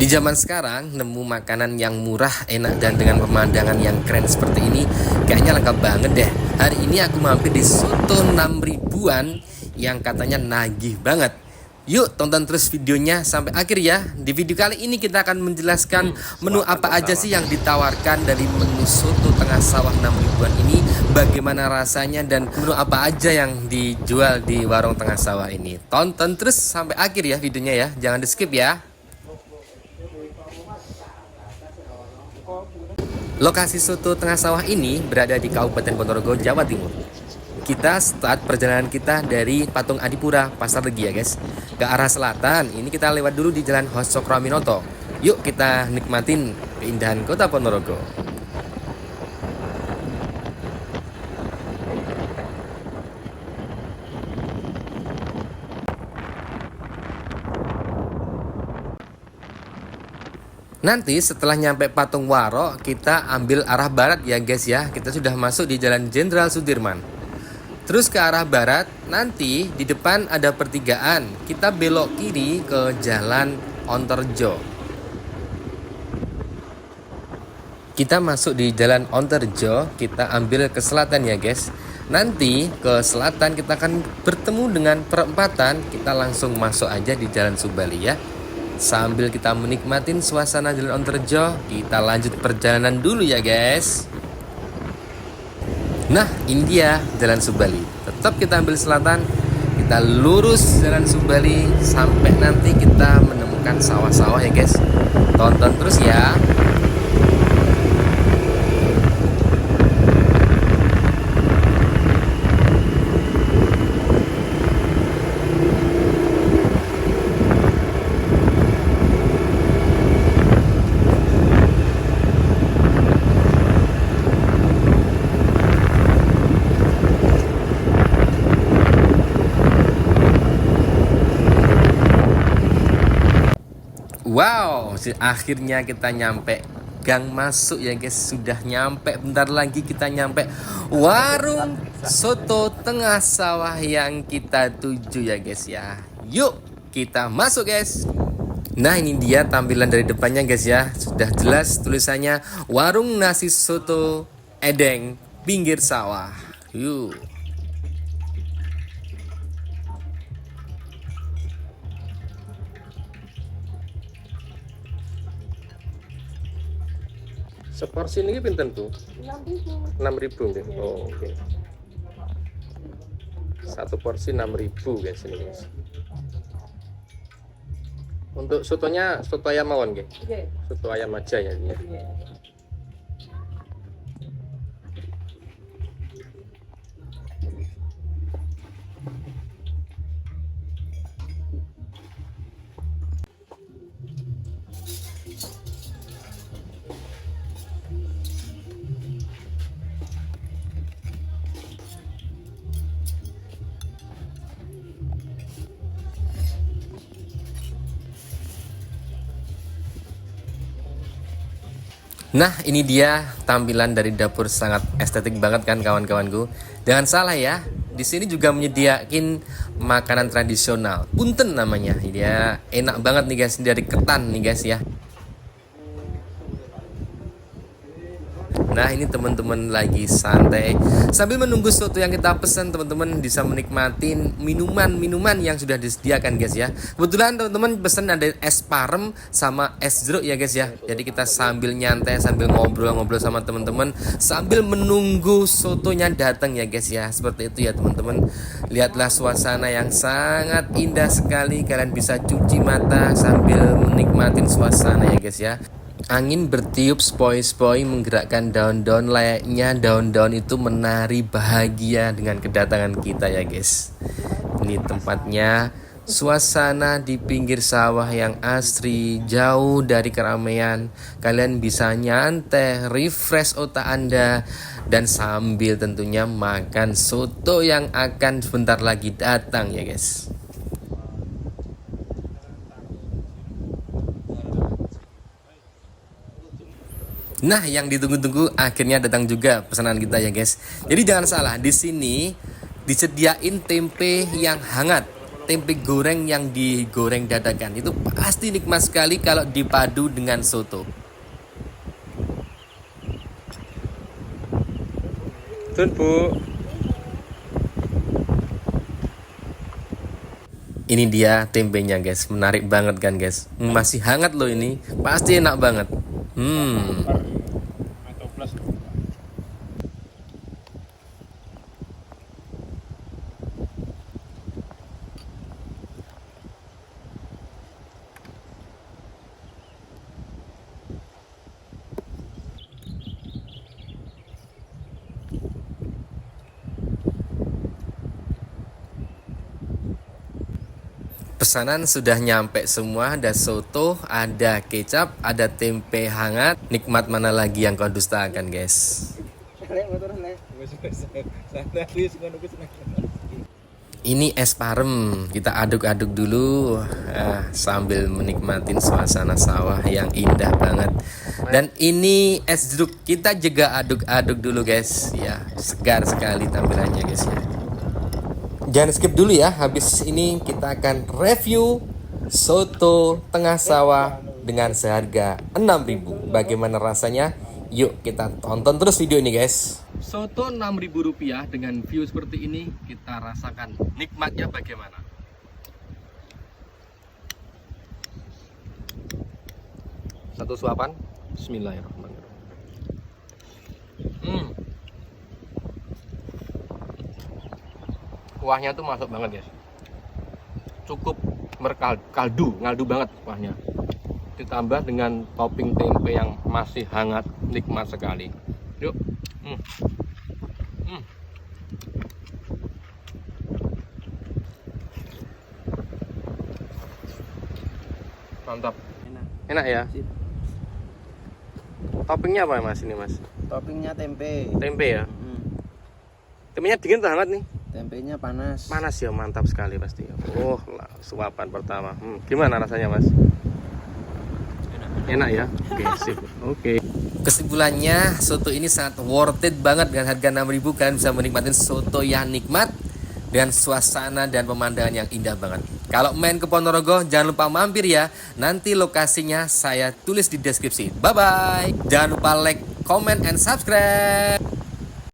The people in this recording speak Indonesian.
Di zaman sekarang, nemu makanan yang murah, enak, dan dengan pemandangan yang keren seperti ini kayaknya lengkap banget deh. Hari ini aku mampir di Soto 6 ribuan yang katanya nagih banget. Yuk tonton terus videonya sampai akhir ya. Di video kali ini kita akan menjelaskan menu apa aja sih yang ditawarkan dari menu soto tengah sawah 6 ribuan ini, bagaimana rasanya, dan menu apa aja yang dijual di warung tengah sawah ini. Tonton terus sampai akhir ya videonya ya, jangan di skip ya. Lokasi soto tengah sawah ini berada di Kabupaten Ponorogo, Jawa Timur. Kita start perjalanan kita dari Patung Adipura, Pasar Legi ya guys. Ke arah selatan, ini kita lewat dulu di Jalan Hosokraminoto. Yuk kita nikmatin keindahan kota Ponorogo. Nanti setelah nyampe Patung Waro, kita ambil arah barat ya guys ya. Kita sudah masuk di Jalan Jenderal Sudirman. Terus ke arah barat, nanti di depan ada pertigaan. Kita belok kiri ke Jalan Ontorjo. Kita masuk di Jalan Ontorjo, kita ambil ke selatan ya guys. Nanti ke selatan kita akan bertemu dengan perempatan. Kita langsung masuk aja di Jalan Subali ya. Sambil kita menikmatin suasana Jalan Ontorjo, kita lanjut perjalanan dulu ya guys. Nah ini dia Jalan Subali. Tetap kita ambil selatan, kita lurus Jalan Subali sampai nanti kita menemukan sawah-sawah ya guys. Tonton terus ya. Wow, akhirnya kita nyampe gang masuk ya guys. Sudah nyampe, bentar lagi kita nyampe warung soto tengah sawah yang kita tuju ya guys ya. Yuk kita masuk guys. Nah ini dia tampilan dari depannya guys ya. Sudah jelas tulisannya warung nasi soto Edeng pinggir sawah. Yuk. Seporsi ini pinten tuh? 6.000. 6.000 deh. Oh, oke. Okay. Satu porsi 6.000 guys ini guys. Untuk sotonya soto ayam mawon nggih. Okay. Soto ayam aja ya ini. Okay. Nah ini dia tampilan dari dapur, sangat estetik banget kan kawan-kawanku. Jangan salah ya, di sini juga menyediakan makanan tradisional. Punten namanya, dia enak banget nih guys, dari ketan nih guys ya. Nah ini teman-teman lagi santai sambil menunggu soto yang kita pesan. Teman-teman bisa menikmati minuman-minuman yang sudah disediakan guys ya. Kebetulan teman-teman pesan ada es parem sama es jeruk ya guys ya. Jadi kita sambil nyantai, sambil ngobrol-ngobrol sama teman-teman, sambil menunggu sotonya datang ya guys ya. Seperti itu ya teman-teman. Lihatlah suasana yang sangat indah sekali. Kalian bisa cuci mata sambil menikmatin suasana ya guys ya. Angin bertiup sepoi-sepoi menggerakkan daun-daun, layaknya daun-daun itu menari bahagia dengan kedatangan kita ya guys. Ini tempatnya, suasana di pinggir sawah yang asri, jauh dari keramaian. Kalian bisa nyantai, refresh otak Anda, dan sambil tentunya makan soto yang akan sebentar lagi datang ya guys. Nah, yang ditunggu-tunggu akhirnya datang juga pesanan kita ya guys. Jadi jangan salah, di sini disediain tempe yang hangat. tempe goreng yang digoreng dadakan. Itu pasti nikmat sekali kalau dipadu dengan soto. Tuh, Bu. Ini dia tempenya guys, menarik banget kan guys. Masih hangat loh ini, pasti enak banget. Pesanan sudah nyampe semua, ada soto, ada kecap, ada tempe hangat. Nikmat mana lagi yang kau dustakan guys? Ini es parem, kita aduk-aduk dulu sambil menikmatin suasana sawah yang indah banget. Dan ini es jeruk, kita juga aduk-aduk dulu guys. Ya, segar sekali tampilannya guys ya. Jangan skip dulu ya, habis ini kita akan review soto tengah sawah dengan seharga 6.000. Bagaimana rasanya? Yuk kita tonton terus video ini guys. Soto 6.000 rupiah dengan view seperti ini, kita rasakan nikmatnya bagaimana. Satu suapan. Bismillahirrahmanirrahim. Kuahnya tuh masuk banget guys, cukup ngaldu banget kuahnya, ditambah dengan topping tempe yang masih hangat, nikmat sekali. Yuk. Mantap, enak ya. Toppingnya apa mas ini mas? Toppingnya tempe Ya. Tempenya dingin atau hangat nih? Tempenya panas ya, mantap sekali pasti. Oh, suapan pertama. Gimana rasanya mas? Enak ya. Oke, sip. Oke. Kesimpulannya, soto ini sangat worth it banget dengan harga 6.000. Kalian bisa menikmati soto yang nikmat dengan suasana dan pemandangan yang indah banget. Kalau main ke Ponorogo, jangan lupa mampir ya. Nanti lokasinya saya tulis di deskripsi. Bye bye. Jangan lupa like, comment, and subscribe.